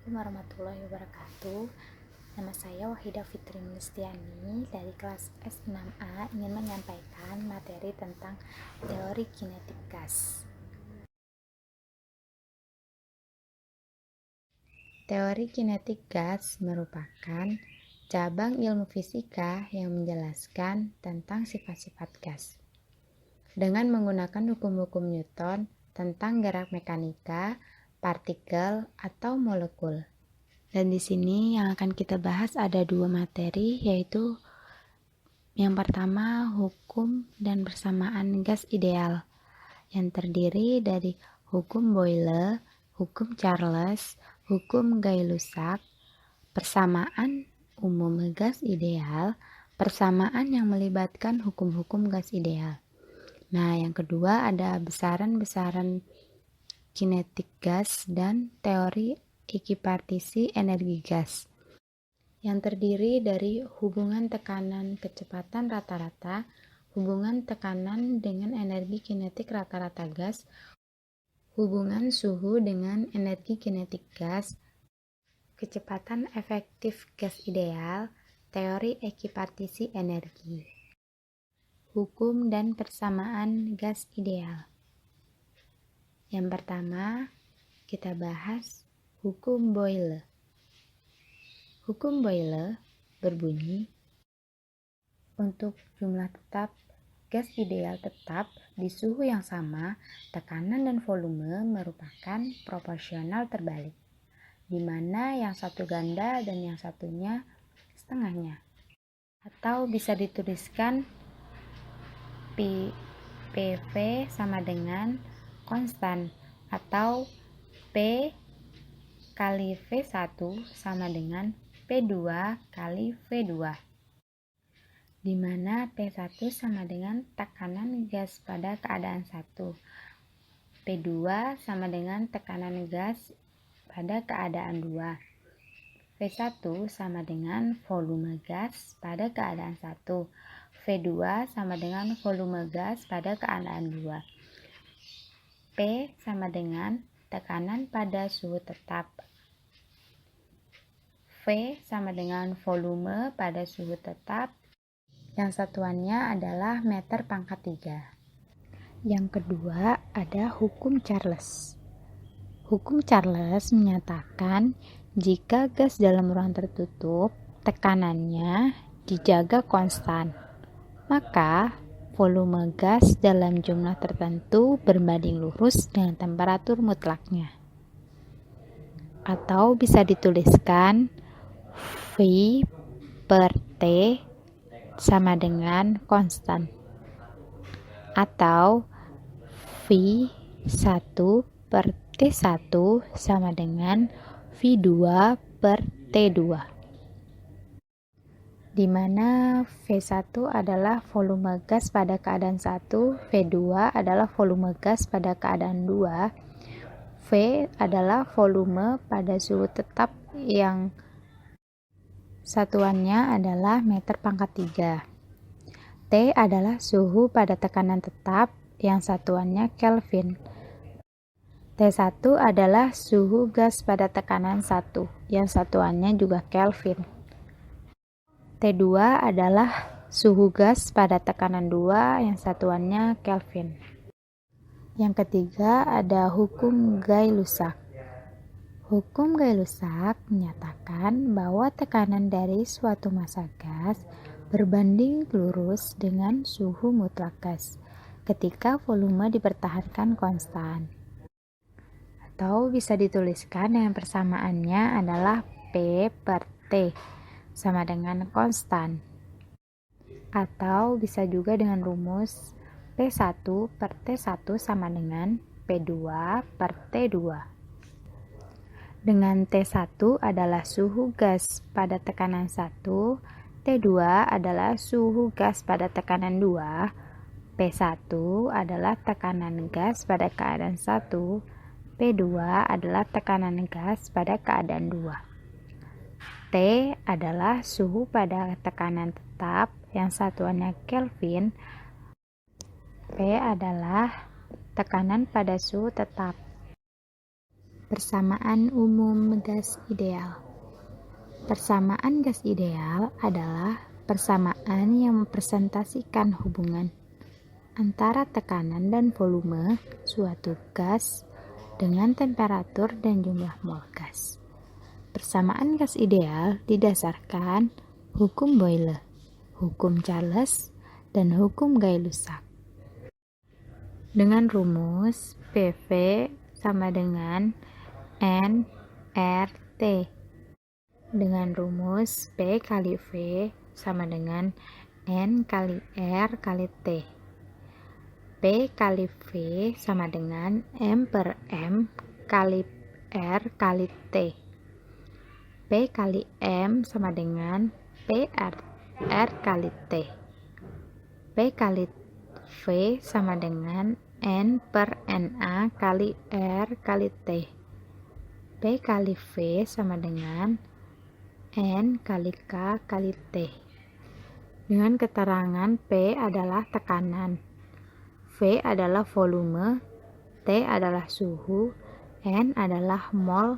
Assalamualaikum warahmatullahi wabarakatuh. Nama saya Wahidah Fitri Mustiani dari kelas S6A ingin menyampaikan materi tentang teori kinetik gas. Teori kinetik gas merupakan cabang ilmu fisika yang menjelaskan tentang sifat-sifat gas. Dengan menggunakan hukum-hukum Newton tentang gerak mekanika, partikel, atau molekul. Dan di sini yang akan kita bahas ada dua materi, yaitu yang pertama hukum dan persamaan gas ideal, yang terdiri dari hukum Boyle, hukum Charles, hukum Gay-Lussac, persamaan umum gas ideal, persamaan yang melibatkan hukum-hukum gas ideal. Nah, yang kedua ada besaran-besaran kinetik gas dan teori ekipartisi energi gas, yang terdiri dari hubungan tekanan kecepatan rata-rata, hubungan tekanan dengan energi kinetik rata-rata gas, hubungan suhu dengan energi kinetik gas, kecepatan efektif gas ideal, teori ekipartisi energi. Hukum dan persamaan gas ideal. Yang pertama, kita bahas hukum Boyle. Hukum Boyle berbunyi, untuk jumlah tetap gas ideal tetap di suhu yang sama, tekanan dan volume merupakan proporsional terbalik, di mana yang satu ganda dan yang satunya setengahnya. Atau bisa dituliskan PV sama dengan konstan, atau P kali V1 sama dengan P2 kali V2, di mana P1 sama dengan tekanan gas pada keadaan 1, P2 sama dengan tekanan gas pada keadaan 2, V1 sama dengan volume gas pada keadaan 1, V2 sama dengan volume gas pada keadaan 2, P sama dengan tekanan pada suhu tetap, V sama dengan volume pada suhu tetap, yang satuannya adalah meter pangkat 3. Yang kedua ada hukum Charles. Hukum Charles menyatakan jika gas dalam ruang tertutup tekanannya dijaga konstan, maka volume gas dalam jumlah tertentu berbanding lurus dengan temperatur mutlaknya. Atau bisa dituliskan V per T sama dengan konstan, atau V1 per T1 sama dengan V2 per T2, di mana V1 adalah volume gas pada keadaan 1, V2 adalah volume gas pada keadaan 2, V adalah volume pada suhu tetap yang satuannya adalah meter pangkat 3. T adalah suhu pada tekanan tetap yang satuannya Kelvin. T1 adalah suhu gas pada tekanan 1 yang satuannya juga Kelvin. T2 adalah suhu gas pada tekanan 2 yang satuannya Kelvin. Yang ketiga ada hukum Gay-Lussac. Hukum Gay-Lussac menyatakan bahwa tekanan dari suatu massa gas berbanding lurus dengan suhu mutlak gas ketika volume dipertahankan konstan. Atau bisa dituliskan dengan persamaannya adalah P per T sama dengan konstan. Atau bisa juga dengan rumus P1 per T1 sama dengan P2 per T2. Dengan T1 adalah suhu gas pada tekanan 1, T2 adalah suhu gas pada tekanan 2, P1 adalah tekanan gas pada keadaan 1, P2 adalah tekanan gas pada keadaan 2. T adalah suhu pada tekanan tetap yang satuannya Kelvin. P adalah tekanan pada suhu tetap. Persamaan umum gas ideal. Persamaan gas ideal adalah persamaan yang mempresentasikan hubungan antara tekanan dan volume suatu gas dengan temperatur dan jumlah mol gas. Persamaan gas ideal didasarkan hukum Boyle, hukum Charles, dan hukum Gay-Lussac. Dengan rumus PV sama dengan nRT. Dengan rumus P kali V sama dengan N kali R kali T. P kali V sama dengan M per M kali R kali T. P kali M sama dengan P R kali T. P kali V sama dengan N per NA kali R kali T. P kali V sama dengan N kali K kali T. Dengan keterangan P adalah tekanan, V adalah volume, T adalah suhu, N adalah mol,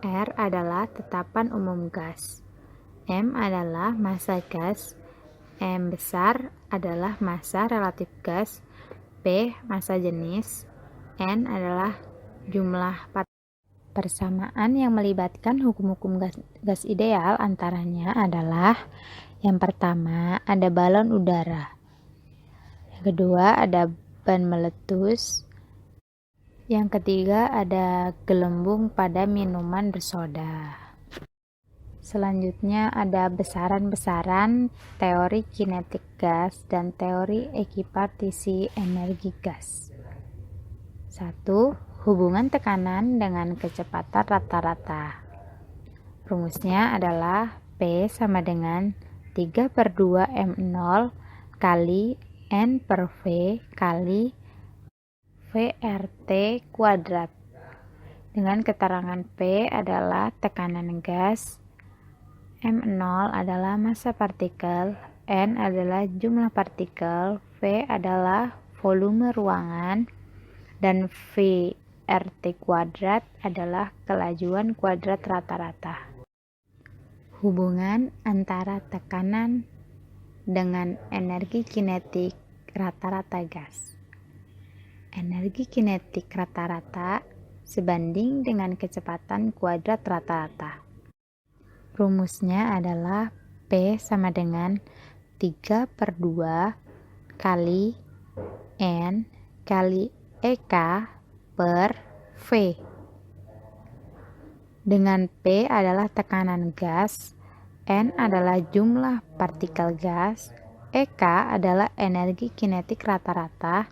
R adalah tetapan umum gas, M adalah massa gas, M besar adalah massa relatif gas, P massa jenis, N adalah jumlah partikel. Persamaan yang melibatkan hukum-hukum gas ideal antaranya adalah yang pertama ada balon udara, yang kedua ada ban meletus, yang ketiga ada gelembung pada minuman bersoda. Selanjutnya ada besaran-besaran teori kinetik gas dan teori ekipartisi energi gas. 1. Hubungan tekanan dengan kecepatan rata-rata. Rumusnya adalah P sama dengan 3/2 M0 kali N per V kali VRT kuadrat. Dengan keterangan P adalah tekanan gas, M0 adalah massa partikel, N adalah jumlah partikel, V adalah volume ruangan, dan VRT kuadrat adalah kelajuan kuadrat rata-rata. Hubungan antara tekanan dengan energi kinetik rata-rata gas. Energi kinetik rata-rata sebanding dengan kecepatan kuadrat rata-rata. Rumusnya adalah P sama dengan 3/2 kali N kali EK per V. Dengan P adalah tekanan gas, N adalah jumlah partikel gas, EK adalah energi kinetik rata-rata,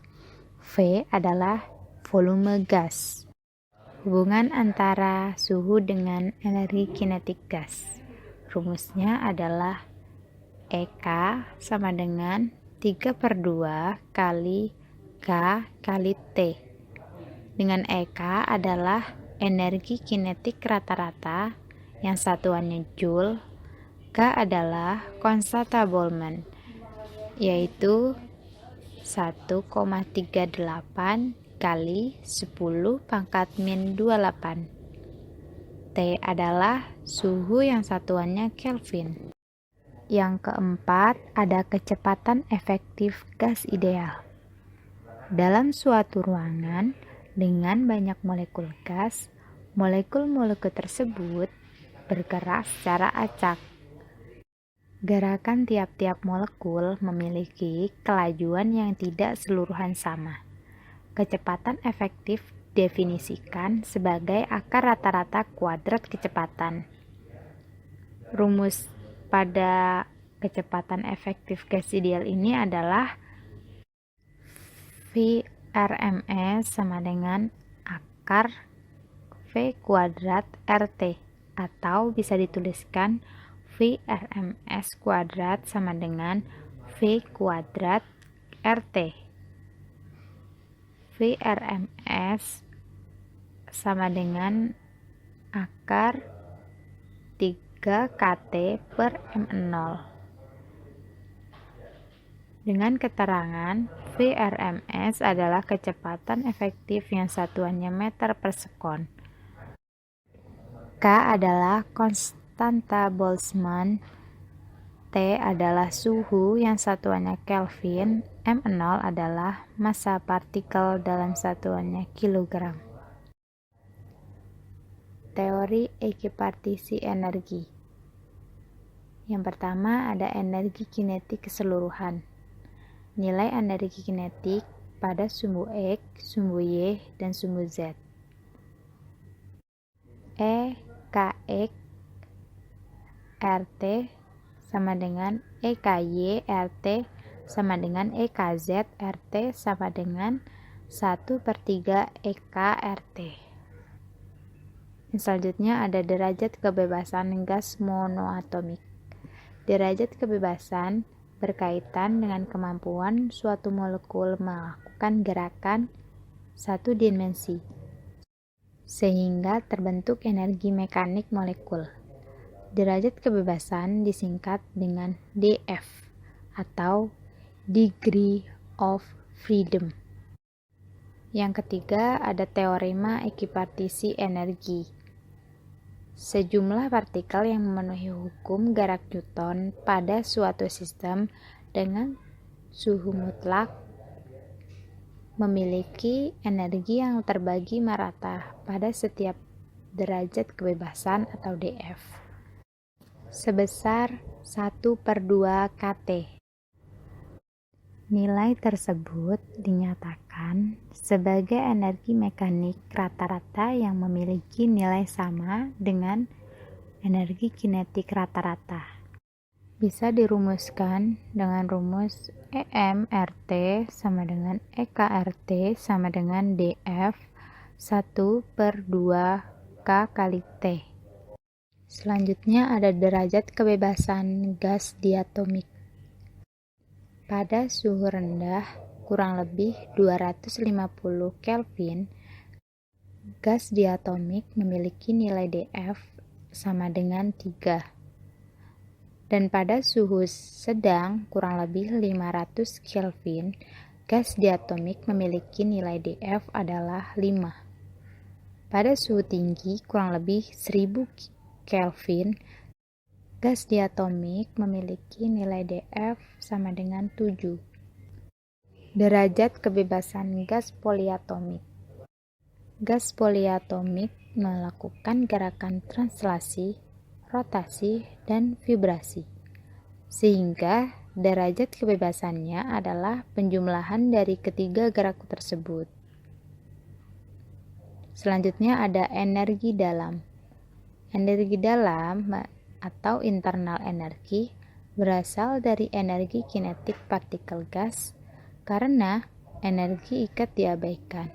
V adalah volume gas. Hubungan antara suhu dengan energi kinetik gas. Rumusnya adalah EK sama dengan 3/2 kali K kali T. Dengan EK adalah energi kinetik rata-rata yang satuannya Joule, K adalah konstanta Boltzmann, yaitu 1,38 kali 10⁻²8. T adalah suhu yang satuannya Kelvin. Yang keempat, ada kecepatan efektif gas ideal. Dalam suatu ruangan dengan banyak molekul gas, molekul-molekul tersebut bergerak secara acak. Gerakan tiap-tiap molekul memiliki kelajuan yang tidak seluruhan sama. Kecepatan efektif definisikan sebagai akar rata-rata kuadrat kecepatan. Rumus pada kecepatan efektif gas ideal ini adalah Vrms sama dengan akar V kuadrat RT, atau bisa dituliskan Vrms kuadrat sama dengan V kuadrat RT. Vrms sama dengan akar 3 kT per M0. Dengan keterangan, VRMS adalah kecepatan efektif yang satuannya meter per sekon. K adalah konstanta Boltzmann, T adalah suhu yang satuannya Kelvin, M0 adalah massa partikel dalam satuannya kilogram. Teori ekipartisi energi. Yang pertama ada energi kinetik keseluruhan. Nilai energi kinetik pada sumbu X, sumbu Y, dan sumbu Z. E Kx RT sama dengan EKY RT sama dengan EKZ RT sama dengan 1/3 EK RT. Selanjutnya ada derajat kebebasan gas monoatomik. Derajat kebebasan berkaitan dengan kemampuan suatu molekul melakukan gerakan satu dimensi, sehingga terbentuk energi mekanik molekul. Derajat kebebasan disingkat dengan dF atau Degree of Freedom. Yang ketiga ada teorema ekipartisi energi. Sejumlah partikel yang memenuhi hukum gerak Newton pada suatu sistem dengan suhu mutlak memiliki energi yang terbagi merata pada setiap derajat kebebasan atau dF sebesar 1/2 kT. Nilai tersebut dinyatakan sebagai energi mekanik rata-rata yang memiliki nilai sama dengan energi kinetik rata-rata. Bisa dirumuskan dengan rumus EM/RT sama dengan EK/RT sama dengan dF 1/2 K kali T. Selanjutnya ada derajat kebebasan gas diatomik. Pada suhu rendah, kurang lebih 250 Kelvin, gas diatomik memiliki nilai dF sama dengan 3. Dan pada suhu sedang, kurang lebih 500 Kelvin, gas diatomik memiliki nilai dF adalah 5. Pada suhu tinggi, kurang lebih 1000 Kelvin, gas diatomik memiliki nilai dF sama dengan 7. Derajat kebebasan gas poliatomik. Gas poliatomik melakukan gerakan translasi, rotasi, dan vibrasi, sehingga derajat kebebasannya adalah penjumlahan dari ketiga gerak tersebut. Selanjutnya ada energi dalam. Energi dalam atau internal energi berasal dari energi kinetik partikel gas karena energi ikat diabaikan.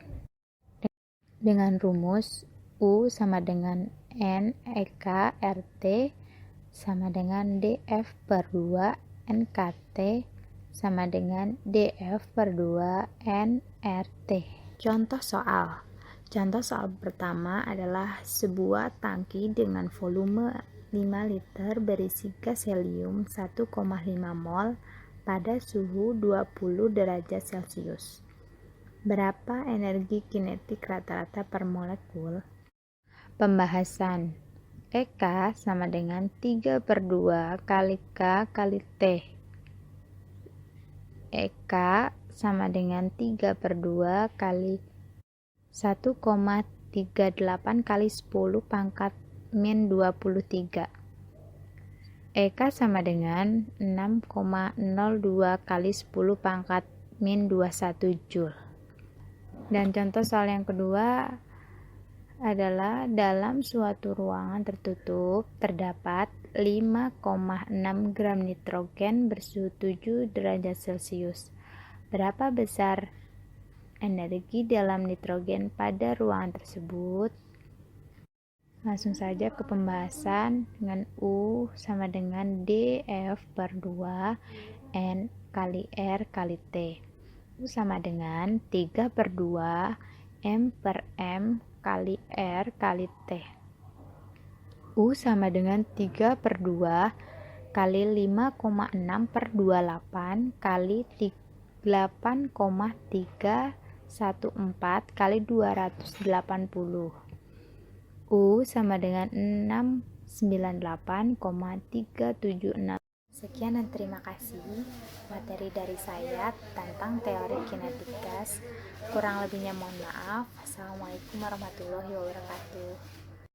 Dengan rumus U sama dengan N EK RT sama dengan dF/2 NKT sama dengan dF/2 nRT. Contoh soal pertama adalah sebuah tangki dengan volume 5 liter berisi gas helium 1,5 mol pada suhu 20 derajat Celcius. Berapa energi kinetik rata-rata per molekul? Pembahasan. EK sama dengan 3/2 kali K kali T. EK sama dengan 3/2 kali 1,38 kali 10 pangkat min 23. EK sama dengan 6,02 kali 10 pangkat min 21 Joule. Dan contoh soal yang kedua adalah dalam suatu ruangan tertutup terdapat 5,6 gram nitrogen bersuhu 7 derajat Celcius. Berapa besar energi dalam nitrogen pada ruangan tersebut? Langsung saja ke pembahasan dengan U sama dengan dF/2 N kali R kali T. U sama dengan 3/2 M/M kali R kali T. U sama dengan 3/2 kali 5,6 per 28 kali 8,314 kali 280. U sama dengan 698,376. Sekian dan terima kasih materi dari saya tentang teori kinetik gas. Kurang lebihnya mohon maaf. Assalamualaikum warahmatullahi wabarakatuh.